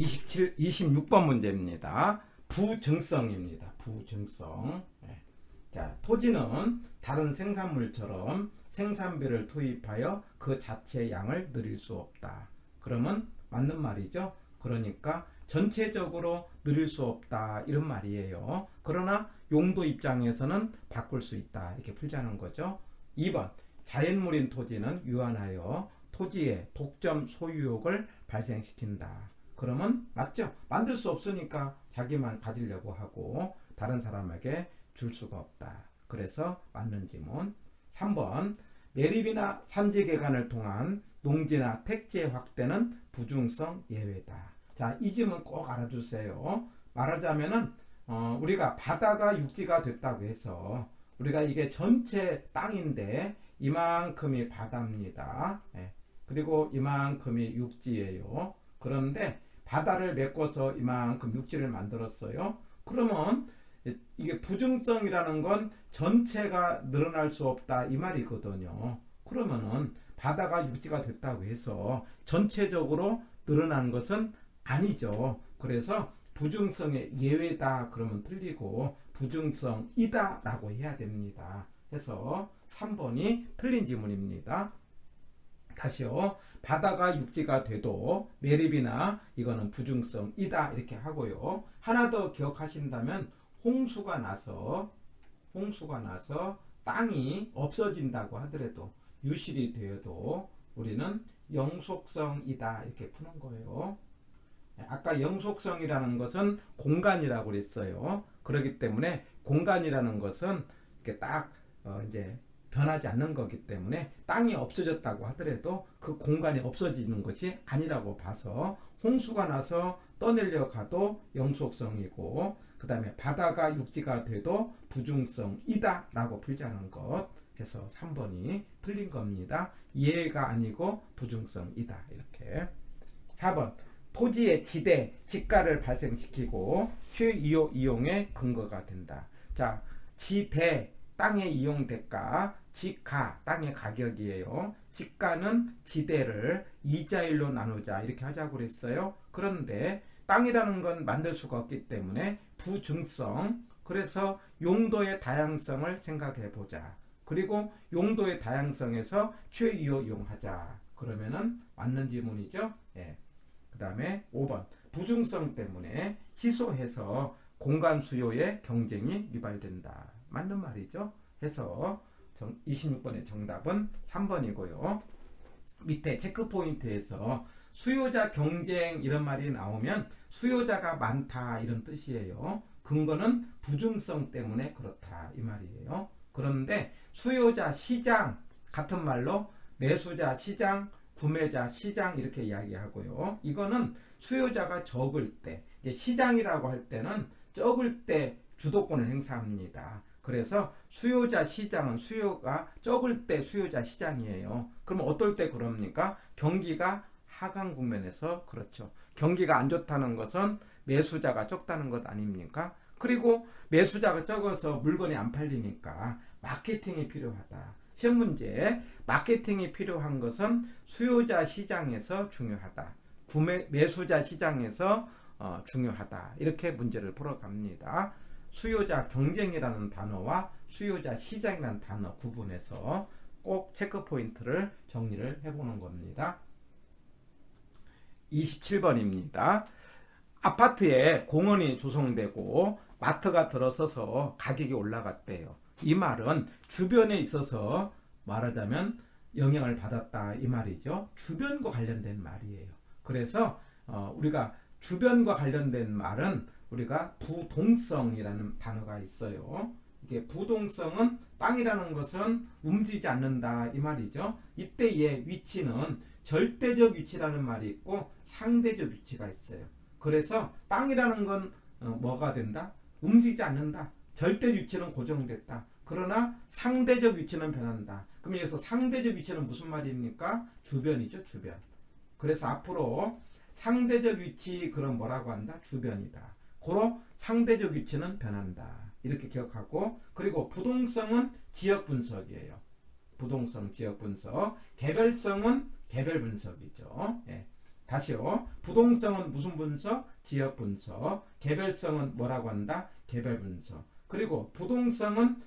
26번 문제입니다. 부증성입니다. 부증성. 자, 토지는 다른 생산물처럼 생산비를 투입하여 그 자체의 양을 늘릴 수 없다. 그러면 맞는 말이죠. 그러니까 전체적으로 늘릴 수 없다 이런 말이에요. 그러나 용도 입장에서는 바꿀 수 있다 이렇게 풀자는 거죠. 2번 자연물인 토지는 유한하여 토지의 독점 소유욕을 발생시킨다. 그러면 맞죠. 만들 수 없으니까 자기만 가지려고 하고 다른 사람에게 줄 수가 없다. 그래서 맞는 지문. 3번 매립이나 산지개간을 통한 농지나 택지의 확대는 부중성 예외다. 자, 이 지문 꼭 알아주세요. 말하자면은 우리가 바다가 육지가 됐다고 해서 우리가 이게 전체 땅인데 이만큼이 바다입니다. 그리고 이만큼이 육지예요. 그런데 바다를 메꿔서 이만큼 육지를 만들었어요. 그러면 이게 부중성이라는 건 전체가 늘어날 수 없다 이 말이거든요. 그러면은 바다가 육지가 됐다고 해서 전체적으로 늘어난 것은 아니죠. 그래서 부중성의 예외다 그러면 틀리고 부중성이다 라고 해야 됩니다. 해서 3번이 틀린 지문입니다. 다시요. 바다가 육지가 돼도 매립이나 이거는 부중성이다 이렇게 하고요. 하나 더 기억하신다면 홍수가 나서 땅이 없어진다고 하더라도 유실이 되어도 우리는 영속성이다 이렇게 푸는 거예요. 아까 영속성이라는 것은 공간이라고 그랬어요. 그렇기 때문에 공간이라는 것은 이렇게 딱 이제 변하지 않는 거기 때문에 땅이 없어졌다고 하더라도 그 공간이 없어지는 것이 아니라고 봐서 홍수가 나서 떠내려 가도 영속성이고 그 다음에 바다가 육지가 돼도 부중성이다 라고 풀자는 것 해서 3번이 틀린 겁니다. 예가 아니고 부중성이다 이렇게. 4번 토지의 지대, 지가를 발생시키고 최이호 이용의 근거가 된다. 자, 지대 땅의 이용 대가, 지가 땅의 가격이에요. 지가는 지대를 2자1로 나누자 이렇게 하자고 그랬어요. 그런데 땅이라는 건 만들 수가 없기 때문에 부증성, 그래서 용도의 다양성을 생각해 보자. 그리고 용도의 다양성에서 최이호 이용하자. 그러면은 맞는 지문이죠. 그 다음에 5번 부중성 때문에 희소해서 공간 수요의 경쟁이 유발된다. 맞는 말이죠. 해서 26번의 정답은 3번이고요. 밑에 체크포인트에서 수요자 경쟁 이런 말이 나오면 수요자가 많다 이런 뜻이에요. 근거는 부중성 때문에 그렇다 이 말이에요. 그런데 수요자 시장 같은 말로 매수자 시장, 구매자 시장 이렇게 이야기하고요. 이거는 수요자가 적을 때, 시장이라고 할 때는 적을 때 주도권을 행사합니다. 그래서 수요자 시장은 수요가 적을 때 수요자 시장이에요. 그러면 어떨 때 그럽니까? 경기가 하강 국면에서 그렇죠. 경기가 안 좋다는 것은 매수자가 적다는 것 아닙니까? 그리고 매수자가 적어서 물건이 안 팔리니까 마케팅이 필요하다. 시험 문제 마케팅이 필요한 것은 수요자 시장에서 중요하다. 매수자 시장에서 중요하다. 이렇게 문제를 풀어갑니다. 수요자 경쟁이라는 단어와 수요자 시장이라는 단어 구분해서 꼭 체크포인트를 정리를 해보는 겁니다. 27번입니다. 아파트에 공원이 조성되고 마트가 들어서서 가격이 올라갔대요. 이 말은 주변에 있어서 말하자면 영향을 받았다 이 말이죠. 주변과 관련된 말이에요. 그래서 우리가 주변과 관련된 말은 우리가 부동성이라는 단어가 있어요. 이게 부동성은 땅이라는 것은 움직이지 않는다 이 말이죠. 이때의 위치는 절대적 위치라는 말이 있고 상대적 위치가 있어요. 그래서 땅이라는 건 뭐가 된다? 움직이지 않는다. 절대 위치는 고정됐다. 그러나 상대적 위치는 변한다. 그럼 여기서 상대적 위치는 무슨 말입니까? 주변이죠, 주변. 그래서 앞으로 상대적 위치 그럼 뭐라고 한다? 주변이다. 고로 상대적 위치는 변한다. 이렇게 기억하고, 그리고 부동성은 지역 분석이에요. 부동성 지역 분석. 개별성은 개별 분석이죠. 다시요. 부동성은 무슨 분석? 지역 분석. 개별성은 뭐라고 한다? 개별 분석. 그리고 부동성은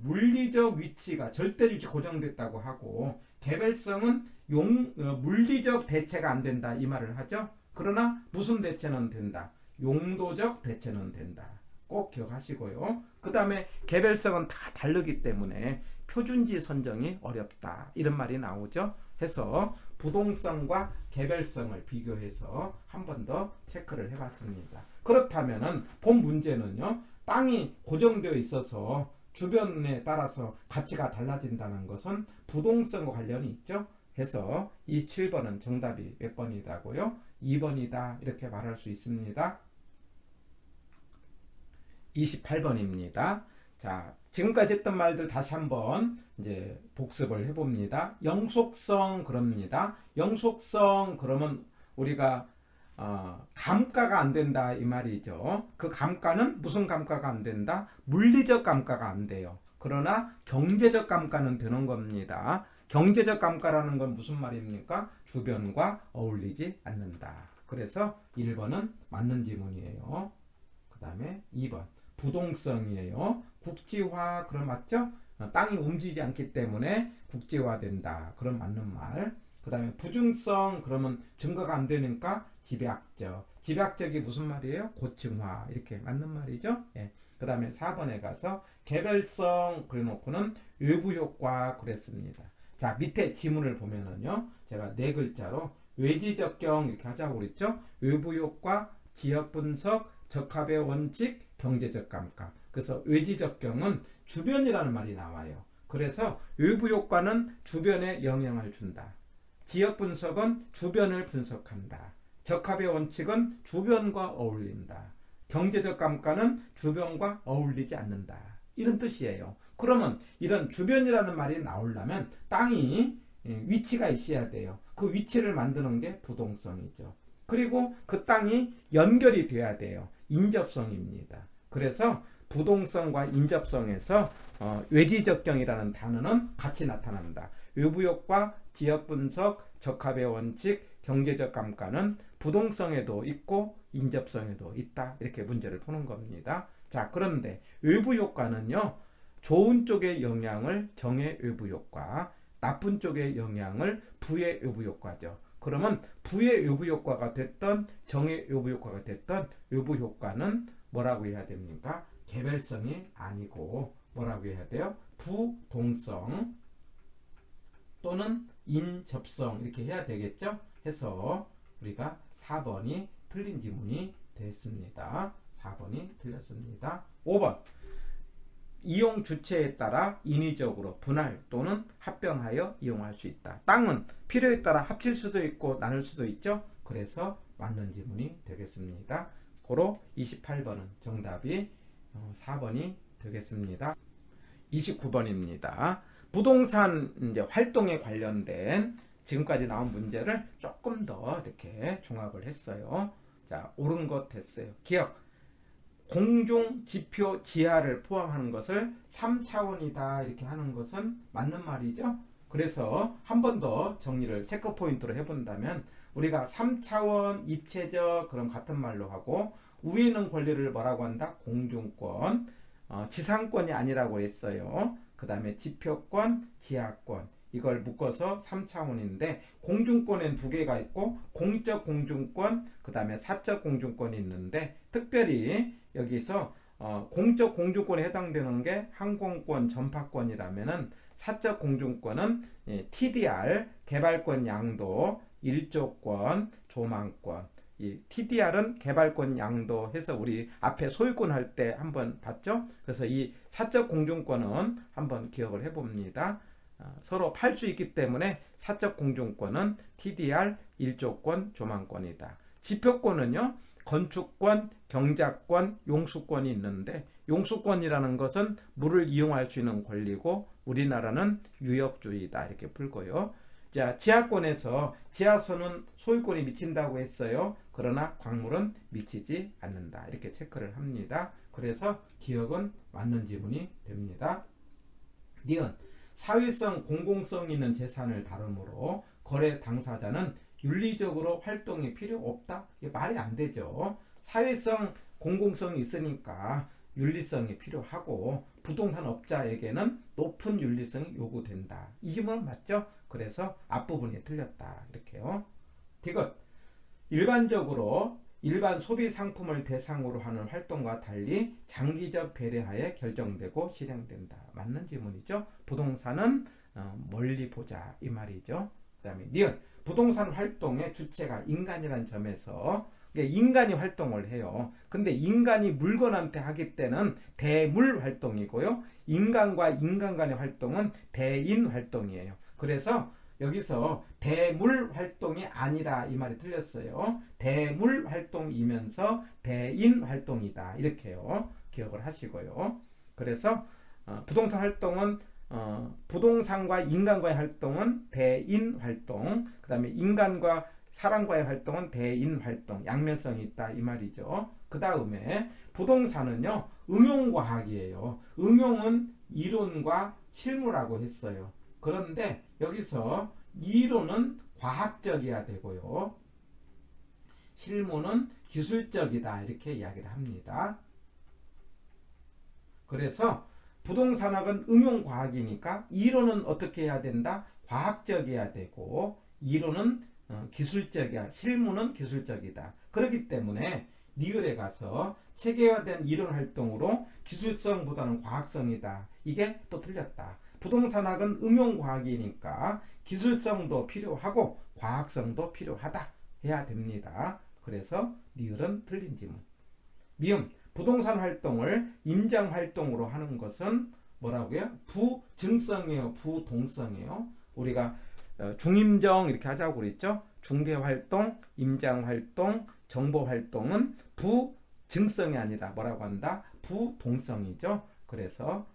물리적 위치가 절대적으로 고정됐다고 하고, 개별성은 물리적 대체가 안 된다 이 말을 하죠. 그러나 무슨 대체는 된다? 용도적 대체는 된다. 꼭 기억하시고요. 그 다음에 개별성은 다 다르기 때문에 표준지 선정이 어렵다 이런 말이 나오죠. 해서 부동성과 개별성을 비교해서 한 번 더 체크를 해봤습니다. 그렇다면은 본 문제는요, 땅이 고정되어 있어서 주변에 따라서 가치가 달라진다는 것은 부동성과 관련이 있죠. 해서 이 7번은 정답이 몇 번이라고요? 2번이다 이렇게 말할 수 있습니다. 28번입니다. 자, 지금까지 했던 말들 다시 한번 이제 복습을 해봅니다. 영속성 그럽니다. 영속성 그러면 우리가 감가가 안 된다 이 말이죠. 그 감가는 무슨 감가가 안 된다? 물리적 감가가 안 돼요. 그러나 경제적 감가는 되는 겁니다. 경제적 감가라는 건 무슨 말입니까? 주변과 어울리지 않는다. 그래서 1번은 맞는 지문이에요. 그 다음에 2번 부동성이에요. 국지화 그럼 맞죠? 땅이 움직이지 않기 때문에 국지화된다. 그럼 맞는 말. 그 다음에 부증성 그러면 증거가 안 되니까 집약적. 집약적이 무슨 말이에요? 고층화 이렇게 맞는 말이죠. 예. 그 다음에 4번에 가서 개별성 그래놓고는 외부 효과 그랬습니다. 자, 밑에 지문을 보면은요, 제가 4글자로 외지적경 이렇게 하자고 그랬죠. 외부 효과, 지역 분석, 적합의 원칙, 경제적 감가. 그래서 외지적경은 주변이라는 말이 나와요. 그래서 외부 효과는 주변에 영향을 준다. 지역 분석은 주변을 분석한다. 적합의 원칙은 주변과 어울린다. 경제적 감가는 주변과 어울리지 않는다. 이런 뜻이에요. 그러면 이런 주변이라는 말이 나오려면 땅이 위치가 있어야 돼요. 그 위치를 만드는 게 부동성이죠. 그리고 그 땅이 연결이 돼야 돼요. 인접성입니다. 그래서 부동성과 인접성에서 외지적경이라는 단어는 같이 나타난다. 외부효과, 지역분석, 적합의 원칙, 경제적 감가는 부동성에도 있고 인접성에도 있다. 이렇게 문제를 푸는 겁니다. 자, 그런데 외부효과는요, 좋은 쪽의 영향을 정의 외부효과, 나쁜 쪽의 영향을 부의 외부효과죠. 그러면 부의 외부효과가 됐던 정의 외부효과가 됐던 외부효과는 뭐라고 해야 됩니까? 개별성이 아니고 뭐라고 해야 돼요? 부동성 또는 인접성 이렇게 해야 되겠죠? 해서 우리가 4번이 틀린 지문이 됐습니다. 4번이 틀렸습니다. 5번 이용 주체에 따라 인위적으로 분할 또는 합병하여 이용할 수 있다. 땅은 필요에 따라 합칠 수도 있고 나눌 수도 있죠. 그래서 맞는 지문이 되겠습니다. 고로 28번은 정답이 4번이 되겠습니다. 29번입니다. 부동산 이제 활동에 관련된 지금까지 나온 문제를 조금 더 이렇게 종합을 했어요. 자, 옳은 것 됐어요. 기억. 공중 지표 지하를 포함하는 것을 3차원이다 이렇게 하는 것은 맞는 말이죠. 그래서 한 번 더 정리를 체크 포인트로 해본다면 우리가 3차원 입체적 그런 같은 말로 하고 위에 있는 권리를 뭐라고 한다? 공중권, 지상권이 아니라고 했어요. 그 다음에 지표권, 지하권 이걸 묶어서 3차원인데 공중권엔 두 개가 있고 공적 공중권 그 다음에 사적 공중권이 있는데 특별히 여기서 공적 공중권에 해당되는 게 항공권, 전파권이라면은 사적 공중권은 TDR, 개발권 양도, 일조권, 조망권. 이 TDR은 개발권 양도 해서 우리 앞에 소유권 할 때 한번 봤죠? 그래서 이 사적 공중권은 한번 기억을 해봅니다. 서로 팔 수 있기 때문에 사적 공중권은 TDR, 일조권, 조망권이다. 지표권은요, 건축권, 경작권, 용수권이 있는데 용수권이라는 것은 물을 이용할 수 있는 권리고 우리나라는 유역주의다 이렇게 풀고요. 자, 지하권에서 지하선은 소유권이 미친다고 했어요. 그러나 광물은 미치지 않는다 이렇게 체크를 합니다. 그래서 기억은 맞는 지문이 됩니다. 니은 사회성, 공공성 있는 재산을 다루므로 거래 당사자는 윤리적으로 활동이 필요 없다? 이게 말이 안 되죠. 사회성, 공공성이 있으니까 윤리성이 필요하고 부동산 업자에게는 높은 윤리성이 요구된다. 이 질문 맞죠? 그래서 앞부분이 틀렸다. 이렇게요. 디귿. 일반적으로 일반 소비 상품을 대상으로 하는 활동과 달리 장기적 배려하에 결정되고 실행된다. 맞는 질문이죠. 부동산은 멀리 보자 이 말이죠. 그 다음에 니은. 부동산 활동의 주체가 인간이라는 점에서 인간이 활동을 해요. 근데 인간이 물건한테 하기 때는 대물 활동이고요. 인간과 인간 간의 활동은 대인 활동이에요. 그래서 여기서 대물 활동이 아니라 이 말이 틀렸어요. 대물 활동이면서 대인 활동이다. 이렇게요. 기억을 하시고요. 그래서 부동산 활동은 부동산과 인간과의 활동은 대인 활동, 그 다음에 인간과 사람과의 활동은 대인 활동, 양면성이 있다 이 말이죠. 그 다음에 부동산은요 응용과학이에요. 응용은 이론과 실무라고 했어요. 그런데 여기서 이론은 과학적이어야 되고요. 실무는 기술적이다 이렇게 이야기를 합니다. 그래서 부동산학은 응용과학이니까 이론은 어떻게 해야 된다? 과학적이어야 되고 이론은 기술적이야. 실무는 기술적이다. 그렇기 때문에 니을에 가서 체계화된 이론 활동으로 기술성보다는 과학성이다. 이게 또 틀렸다. 부동산학은 응용과학이니까 기술성도 필요하고 과학성도 필요하다 해야 됩니다. 그래서 니을은 틀린 지문. 미음. 부동산 활동을 임장 활동으로 하는 것은 뭐라고요? 부증성이에요. 부동성이에요. 우리가 중임정 이렇게 하자고 그랬죠. 중개활동, 임장활동, 정보활동은 부증성이 아니라 뭐라고 한다? 부동성이죠. 그래서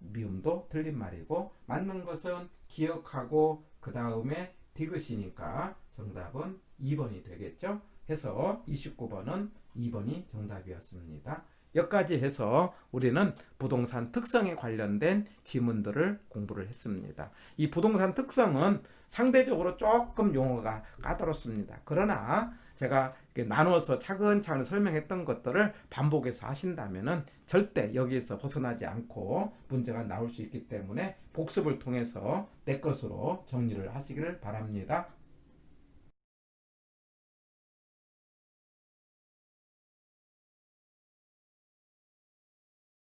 미음도 틀린 말이고 맞는 것은 기억하고 그 다음에 디귿이니까 정답은 2번이 되겠죠. 해서 29번은 2번이 정답이었습니다. 여기까지 해서 우리는 부동산 특성에 관련된 지문들을 공부를 했습니다. 이 부동산 특성은 상대적으로 조금 용어가 까다롭습니다. 그러나 제가 나누어서 차근차근 설명했던 것들을 반복해서 하신다면 절대 여기에서 벗어나지 않고 문제가 나올 수 있기 때문에 복습을 통해서 내 것으로 정리를 하시기를 바랍니다.